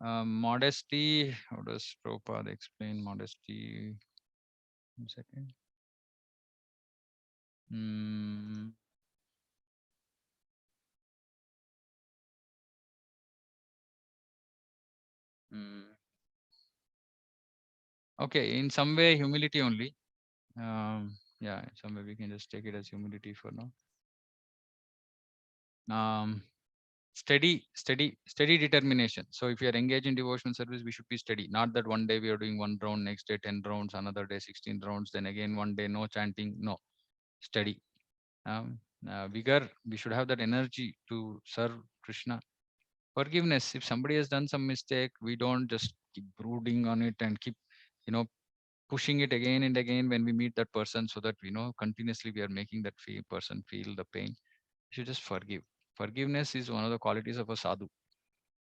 Modesty. How does Prabhupada explain modesty? 1 second. Mm, mm. Okay, in some way, humility only. Yeah, in some way we can just take it as humility for now. Steady determination. So if you are engaged in devotional service, we should be steady. Not that one day we are doing 1 round, next day 10 rounds, another day 16 rounds, then again one day no chanting. No, steady. Vigor. We should have that energy to serve Krishna. Forgiveness. If somebody has done some mistake, we don't just keep brooding on it and keep, pushing it again and again when we meet that person, so that continuously we are making that person feel the pain. We should just forgive. Forgiveness is one of the qualities of a sadhu.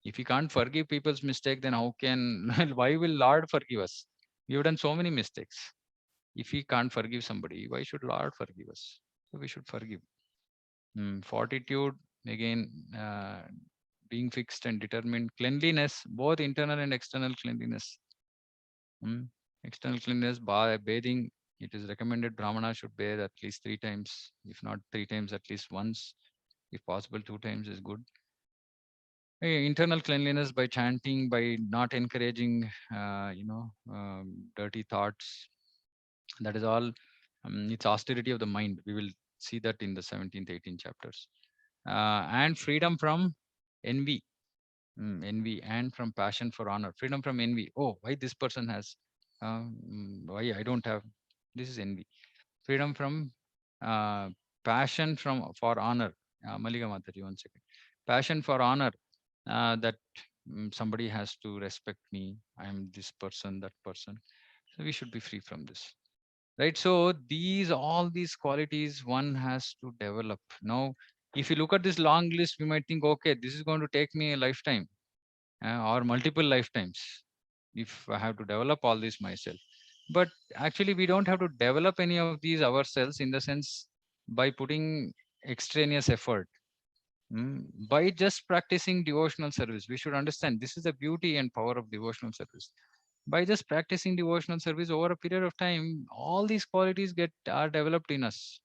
If we can't forgive people's mistake, then how can why will Lord forgive us? We have done so many mistakes. If we can't forgive somebody, why should Lord forgive us? So we should forgive. Fortitude, again, being fixed and determined. Cleanliness, both internal and external cleanliness. Mm, External cleanliness by bathing. It is recommended Brahmana should bathe at least 3 times, if not 3 times, at least once. If possible, 2 times is good. Internal cleanliness by chanting, by not encouraging, dirty thoughts. That is all. It's austerity of the mind. We will see that in the 17th, 18th chapters. And freedom from envy. Envy and from passion for honor. Freedom from envy. Oh, why this person has? Why I don't have? This is envy. Freedom from uh, passion for honor. Malika Mataji, 1 second. Passion for honor. That somebody has to respect me. I am this person, that person. So we should be free from this, right? So all these qualities one has to develop. Now, if you look at this long list, we might think, okay, this is going to take me a lifetime, or multiple lifetimes if I have to develop all this myself. But actually, we don't have to develop any of these ourselves, in the sense by putting extraneous effort. By just practicing devotional service. We should understand this is the beauty and power of devotional service. By just practicing devotional service over a period of time, all these qualities get are developed in us.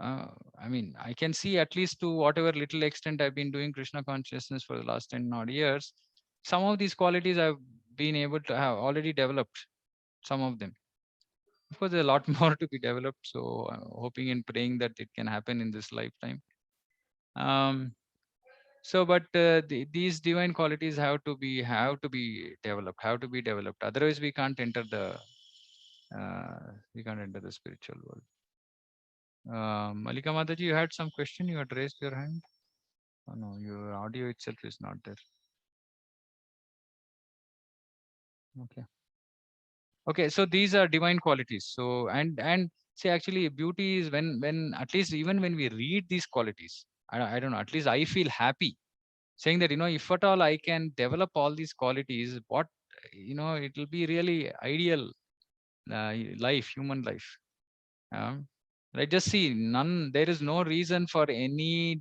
uh, I mean, I can see, at least to whatever little extent I've been doing Krishna consciousness for the last 10 odd years, some of these qualities I've been able to have already developed, some of them. Of course, there's a lot more to be developed. So I'm hoping and praying that it can happen in this lifetime. Um, but these divine qualities have to be developed, Otherwise, we can't enter the spiritual world. Malika Mataji, you had some question. You had raised your hand. Oh, no, your audio itself is not there. Okay. Okay. So these are divine qualities. So and see, actually, beauty is when at least even when we read these qualities, I don't know. At least I feel happy saying that, if at all I can develop all these qualities, what, it will be really ideal human life. Right? Just see, there is no reason for any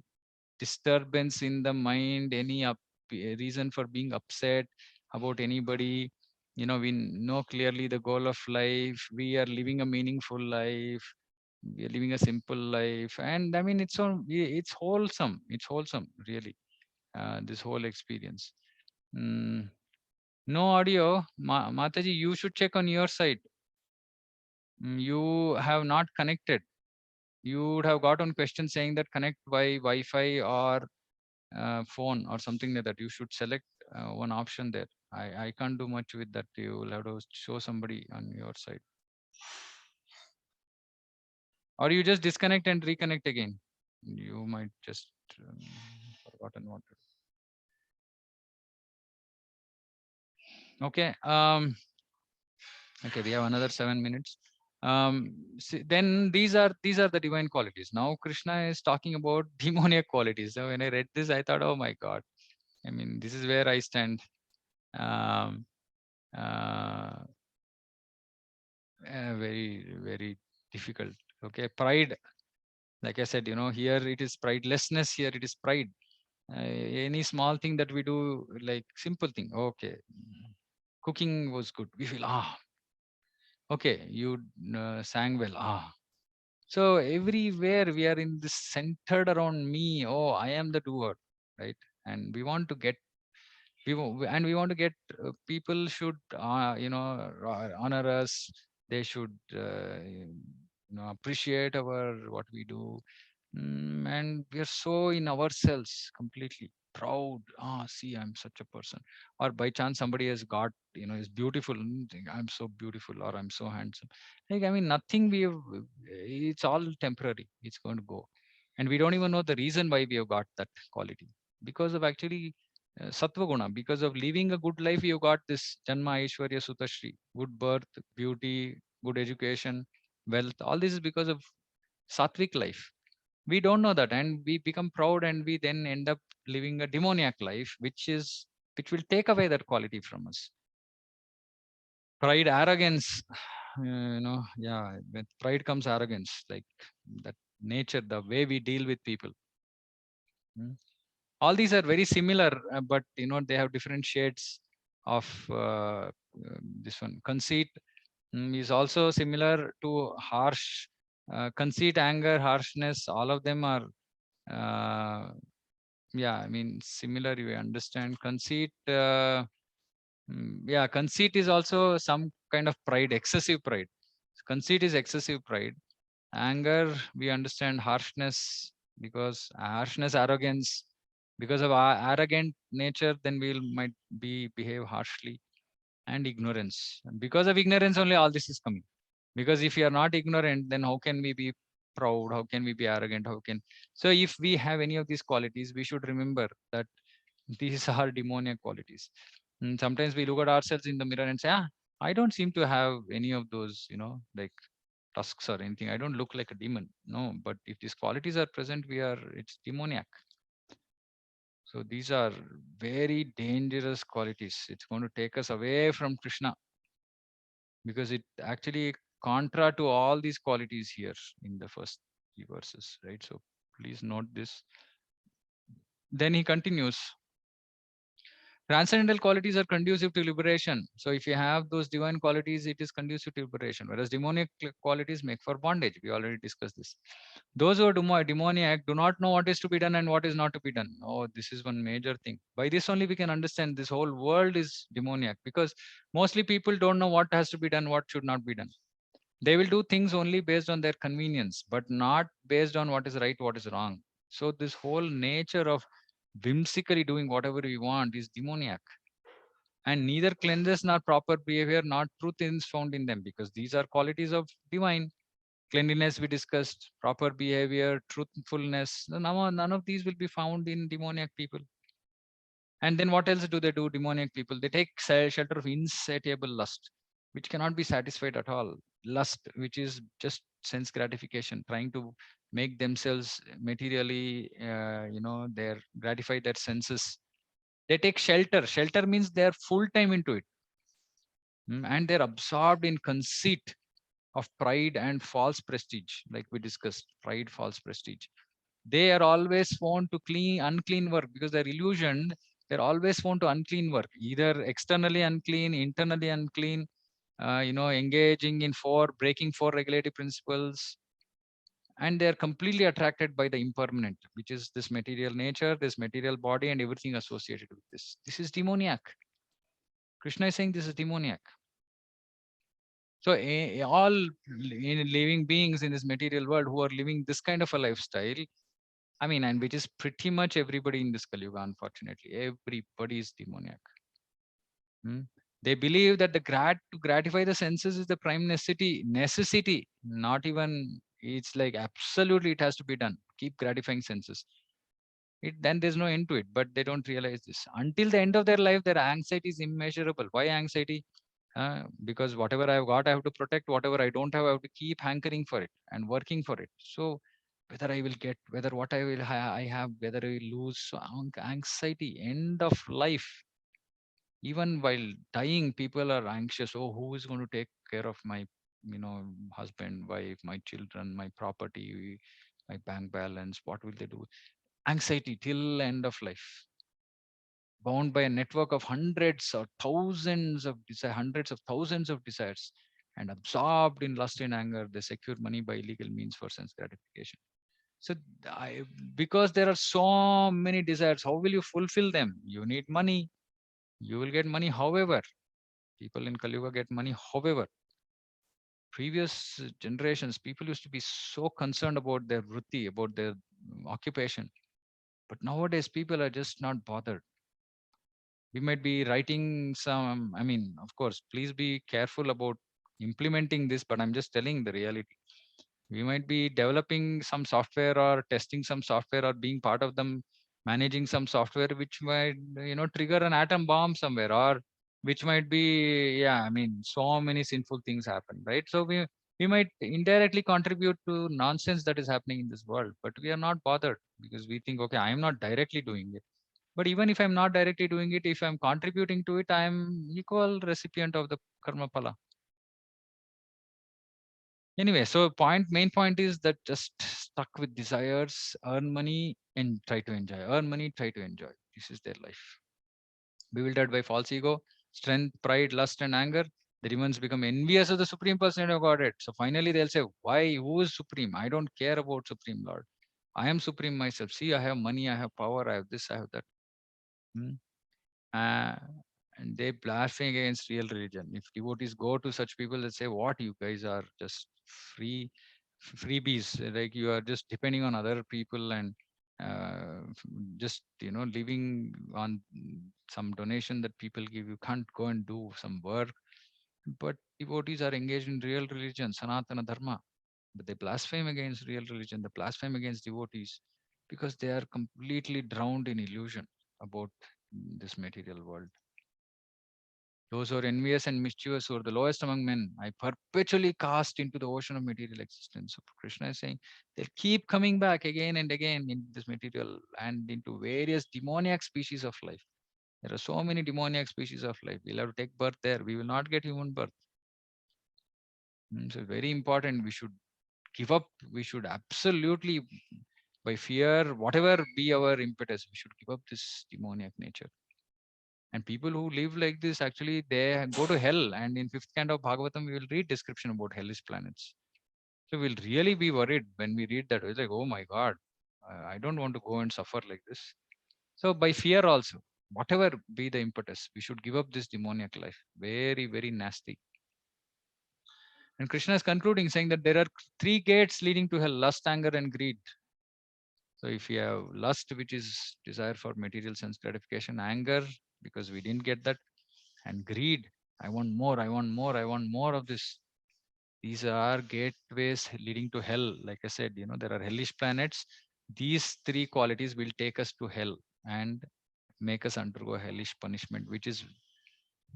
disturbance in the mind, any reason for being upset about anybody. We know clearly the goal of life. We are living a meaningful life. We are living a simple life, and I mean, it's wholesome. It's wholesome, really. This whole experience. Mm, no audio, Mataji. You should check on your side. You have not connected. You would have got one question saying that connect by Wi-Fi or phone or something like that. You should select one option there. I can't do much with that. You will have to show somebody on your side, or you just disconnect and reconnect again. You might just forgotten what to do. Okay. Okay, we have another 7 minutes. Then these are the divine qualities. Now Krishna is talking about demoniac qualities. So when I read this, I thought, oh my God. I mean, this is where I stand. Um, uh, very difficult. Okay, pride. Like I said, here it is pridelessness. Here it is pride. Any small thing that we do, like simple thing, okay, cooking was good, we feel, okay, you sang well, so everywhere we are in this centered around me. Oh, I am the doer, right? And we want to get and we want to get people should honor us. They should appreciate our what we do. And we are so in ourselves completely proud. See, I'm such a person. Or by chance somebody has got, is beautiful, think, I'm so beautiful, or I'm so handsome. Like, I mean, nothing we have, it's all temporary, it's going to go. And we don't even know the reason why we have got that quality, because of actually sattva guna. Because of living a good life, you got this janma aishwarya sutashri, good birth, beauty, good education, wealth. All this is because of sattvic life. We don't know that, and we become proud, and we then end up living a demoniac life, which will take away that quality from us. Pride, arrogance, yeah, with pride comes arrogance, like that nature, the way we deal with people. Mm. All these are very similar, but they have different shades of this one. Conceit is also similar to harsh. Conceit, anger, harshness, all of them are uh, yeah, I mean, similar, you understand. Conceit, yeah, conceit is also some kind of pride, excessive pride. Conceit is excessive pride. Anger, we understand harshness, because harshness, arrogance, because of our arrogant nature, then we'll might be behave harshly. And ignorance, and because of ignorance only all this is coming. Because if you are not ignorant, then how can we be proud, how can we be arrogant, how can. So if we have any of these qualities, we should remember that these are demoniac qualities. And sometimes we look at ourselves in the mirror and say, I don't seem to have any of those, like tusks or anything. I don't look like a demon. No, but if these qualities are present, it's demoniac. So these are very dangerous qualities. It's going to take us away from Krishna, because it actually contra to all these qualities here in the first few verses, right? So please note this. Then he continues. Transcendental qualities are conducive to liberation. So if you have those divine qualities, it is conducive to liberation. Whereas demonic qualities make for bondage. We already discussed this. Those who are demoniac do not know what is to be done and what is not to be done. Oh, this is one major thing. By this only we can understand this whole world is demoniac, because mostly people don't know what has to be done, what should not be done. They will do things only based on their convenience, but not based on what is right, what is wrong. So this whole nature of whimsically doing whatever we want is demoniac. And neither cleanliness nor proper behavior nor truth is found in them, because these are qualities of divine. Cleanliness we discussed, proper behavior, truthfulness, none of these will be found in demoniac people. And then what else do they do, demoniac people? They take shelter of insatiable lust, which cannot be satisfied at all. Lust, which is just sense gratification, trying to make themselves materially, their gratify their senses. They take shelter. Shelter means they're full time into it. And they're absorbed in conceit of pride and false prestige, like we discussed, pride, false prestige. They are always found to clean unclean work, because they're illusioned. They're always found to unclean work, either externally unclean, internally unclean, engaging in breaking four regulative principles. And they're completely attracted by the impermanent, which is this material nature, this material body, and everything associated with this. This is demoniac. Krishna is saying this is demoniac. So all living beings in this material world who are living this kind of a lifestyle, I mean, and which is pretty much everybody in this Kali Yuga, unfortunately, everybody is demoniac. Hmm? They believe that to gratify the senses is the prime necessity, not even, it's like absolutely it has to be done. Keep gratifying senses. Then there's no end to it, but they don't realize this. Until the end of their life, their anxiety is immeasurable. Why anxiety? Because whatever I've got, I have to protect. Whatever I don't have, I have to keep hankering for it and working for it. So whether I will get, whether what I have, whether I will lose. So anxiety, end of life. Even while dying, people are anxious. Oh, who is going to take care of my, husband, wife, my children, my property, my bank balance? What will they do? anxiety till end of life, bound by a network of hundreds or thousands of hundreds of thousands of desires, and absorbed in lust and anger, they secure money by illegal means for sense gratification. So, I, because there are so many desires, how will you fulfill them? You need money. You will get money, however. People in Kali Yuga get money, however. Previous generations, people used to be so concerned about their vritti, about their occupation. But nowadays, people are just not bothered. We might be writing some, I mean, of course, please be careful about implementing this, but I'm just telling the reality. We might be developing some software or testing some software or being part of them, managing some software which might, trigger an atom bomb somewhere, or which might be, yeah, I mean, so many sinful things happen, right? So we might indirectly contribute to nonsense that is happening in this world, but we are not bothered because we think, okay, I am not directly doing it. But even if I'm not directly doing it, if I'm contributing to it, I'm equal recipient of the karma pala. Anyway, so main point is that just stuck with desires, earn money and try to enjoy. Earn money, try to enjoy. This is their life. Bewildered by false ego, strength, pride, lust, and anger, the demons become envious of the Supreme Personality of Godhead. So finally they'll say, why? Who is supreme? I don't care about Supreme Lord. I am supreme myself. See, I have money, I have power, I have this, I have that. Hmm? uh, and they blaspheme against real religion. If devotees go to such people, they say, "What, you guys are just freebies? Like you are just depending on other people and just living on some donation that people give. You can't go and do some work." But devotees are engaged in real religion, Sanatana Dharma. But they blaspheme against real religion. They blaspheme against devotees because they are completely drowned in illusion about this material world. Those who are envious and mischievous, who are the lowest among men, I perpetually cast into the ocean of material existence. So Krishna is saying they'll keep coming back again and again in this material and into various demoniac species of life. There are so many demoniac species of life. We'll have to take birth there. We will not get human birth. So very important. We should give up. We should absolutely, by fear, whatever be our impetus, we should give up this demoniac nature. And people who live like this, actually, they go to hell. And in fifth canto of Bhagavatam, we will read description about hellish planets. So we'll really be worried when we read that. It's like, oh my God, I don't want to go and suffer like this. So by fear also, whatever be the impetus, we should give up this demoniac life. Very, very nasty. And Krishna is concluding saying that there are three gates leading to hell: lust, anger, and greed. So if you have lust, which is desire for material sense gratification, anger, because we didn't get that, and greed, I want more, I want more, I want more of this. These are gateways leading to hell. Like I said, there are hellish planets. These three qualities will take us to hell and make us undergo hellish punishment, which is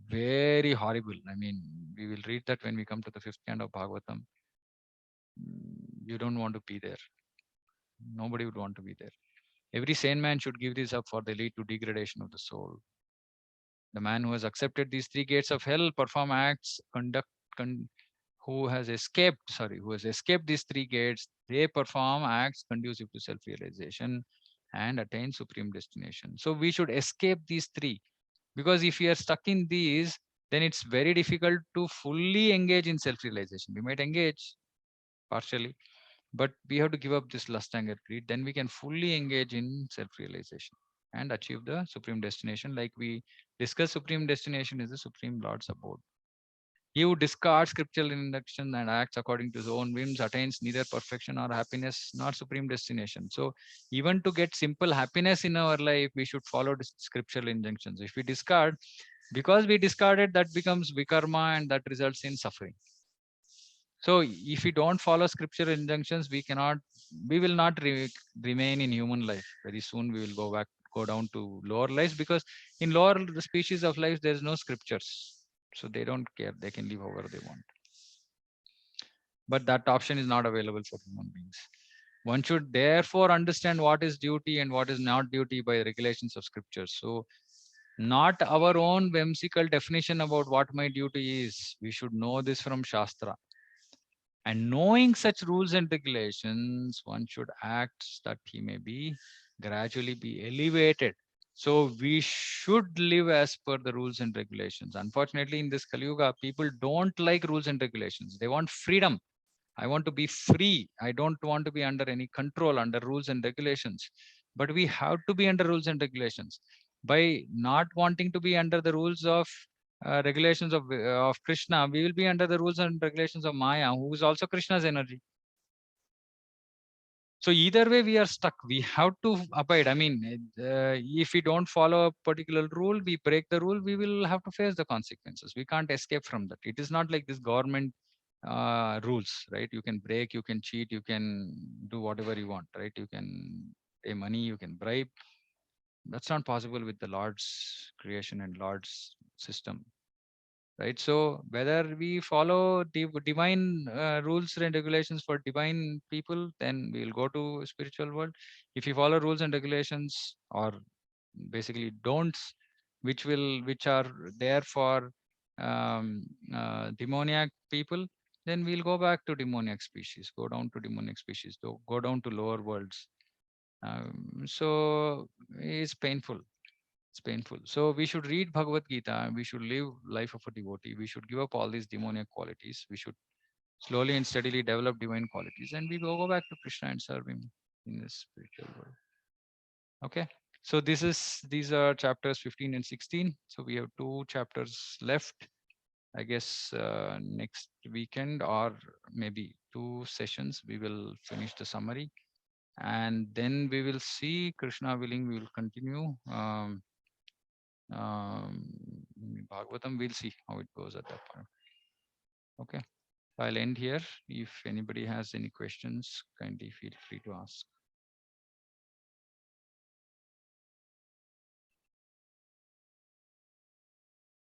very horrible. I mean, we will read that when we come to the fifth canto of Bhagavatam. You don't want to be there. Nobody would want to be there. Every sane man should give this up, for they lead to degradation of the soul. The man who has accepted these three gates of hell, perform acts, who has escaped these three gates, they perform acts conducive to self-realization and attain supreme destination. So we should escape these three, because if we are stuck in these, then it's very difficult to fully engage in self-realization. We might engage partially, but we have to give up this lust, anger, greed. Then we can fully engage in self-realization and achieve the supreme destination. Like we discussed, supreme destination is the Supreme Lord's abode. He who discards scriptural induction and acts according to his own whims attains neither perfection or happiness nor supreme destination. So even to get simple happiness in our life, we should follow the scriptural injunctions. If we discard, because we discarded, that becomes vikarma and that results in suffering. So if we don't follow scriptural injunctions, we will not remain in human life. Very soon we will go down to lower lives, because in lower species of life, there is no scriptures. So they don't care. They can live however they want. But that option is not available for human beings. One should therefore understand what is duty and what is not duty by regulations of scriptures. So not our own whimsical definition about what my duty is. We should know this from Shastra. And knowing such rules and regulations, one should act that he may be gradually be elevated. So we should live as per the rules and regulations. Unfortunately, in this Kali Yuga, people don't like rules and regulations. They want freedom. I want to be free. I don't want to be under any control, under rules and regulations. But we have to be under rules and regulations. By not wanting to be under the rules of regulations of Krishna, we will be under the rules and regulations of Maya, who is also Krishna's energy. So either way, we are stuck. We have to abide. I mean, if we don't follow a particular rule, we break the rule, we will have to face the consequences. We can't escape from that. It is not like this government rules, right? You can break, you can cheat, you can do whatever you want, right? You can pay money, you can bribe. That's not possible with the Lord's creation and Lord's system, right? So whether we follow the divine rules and regulations for divine people, then we'll go to spiritual world. If you follow rules and regulations, or basically don'ts, which are there for demoniac people, then we'll go back to demoniac species, go down to demoniac species, go down to lower worlds. So it's painful. It's painful. So we should read Bhagavad Gita. We should live life of a devotee. We should give up all these demoniac qualities. We should slowly and steadily develop divine qualities, and we will go back to Krishna and serve him in this spiritual world. Okay. So these are chapters 15 and 16. So we have 2 chapters left. I guess next weekend, or maybe 2 sessions, we will finish the summary, and then we will see, Krishna willing, we will continue. Bhagavatam, we'll see how it goes at that point. Okay, I'll end here. If anybody has any questions, kindly feel free to ask.